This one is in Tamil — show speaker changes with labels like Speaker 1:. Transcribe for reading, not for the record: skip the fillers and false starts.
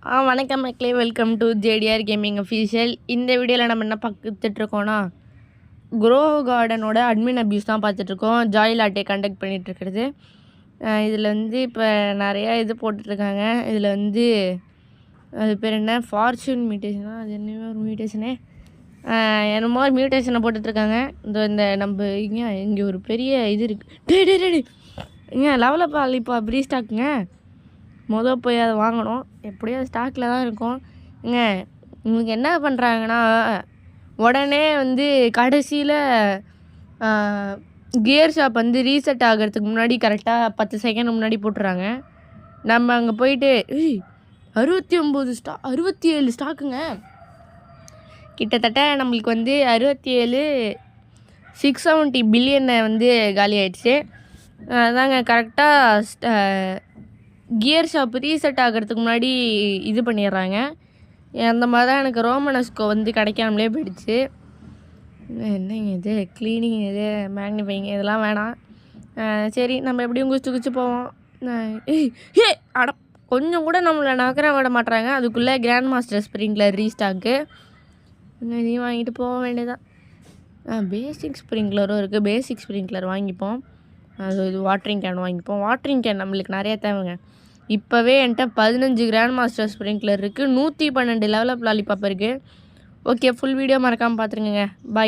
Speaker 1: வணக்கம் மக்களே, welcome to JDR gaming official. இந்த வீடியோவில் நம்ம என்ன பார்த்துட்ருக்கோன்னா, க்ரோ கார்டனோட அட்மின் அபியூஸ் தான் பார்த்துட்ருக்கோம். ஜாய் லாட்டே கண்டக்ட் பண்ணிகிட்ருக்கிறது. இதில் வந்து இப்போ நிறையா இது போட்டுட்ருக்காங்க. இதில் வந்து அது பேர் என்ன, ஃபார்ச்சூன் மியூட்டேஷனா, அது என்னமே ஒரு மியூட்டேஷனே, என்னமோ ஒரு மியூட்டேஷனை போட்டுட்ருக்காங்க. இந்த நம்ம இங்கே ஒரு பெரிய இது இருக்குது. டே இங்கே லெவலப் இப்போ ரீஸ்டாக்குங்க. போய் அதை வாங்கணும். எப்படியோ ஸ்டாக்கில் தான் இருக்கும். உங்களுக்கு என்ன பண்ணுறாங்கன்னா, உடனே வந்து கடைசியில் கியர் ஷாப் வந்து ரீசெட் ஆகிறதுக்கு முன்னாடி கரெக்டாக 10 செகண்ட் முன்னாடி போட்டுறாங்க. நம்ம அங்கே போயிட்டு 67 ஸ்டாக்குங்க. கிட்டத்தட்ட நம்மளுக்கு வந்து 670 பில்லியனை வந்து காலி ஆகிடுச்சு. அதாங்க கரெக்டாக கியர் ஷாப் ரீசெட் ஆகிறதுக்கு முன்னாடி இது பண்ணிடுறாங்க. அந்த மாதிரி தான் எனக்கு ரோமனஸ்கோ வந்து கிடைக்காமலே போயிடுச்சு. என்னங்க இது, க்ளீனிங் இது, மேக்னிஃபைங் இதெல்லாம் வேணாம். சரி, நம்ம எப்படியும் குச்சி போவோம். அட கொஞ்சம் கூட நம்மளை நகர விட மாட்டுறாங்க. அதுக்குள்ளே கிராண்ட் மாஸ்டர் ஸ்ப்ரிங்க்லர் ரீஸ்டாக்கு. இதையும் வாங்கிட்டு போக வேண்டியதான். பேசிக் ஸ்ப்ரிங்க்லரும் இருக்குது. பேசிக் ஸ்ப்ரிங்க்லர் வாங்கிப்போம். இது வாட்டரிங் கேன் வாங்கிப்போம். வாட்டரிங் கேன் நம்மளுக்கு நிறையா தேவைங்க. இப்போவே என்கிட்ட 15 கிராண்ட் மாஸ்டர் ஸ்ப்ரிங்க்லர் இருக்குது, 112 லெவலப் லாலிபாப் இருக்குது. ஓகே, ஃபுல் வீடியோ மறக்காமல் பார்த்துருங்க. பை.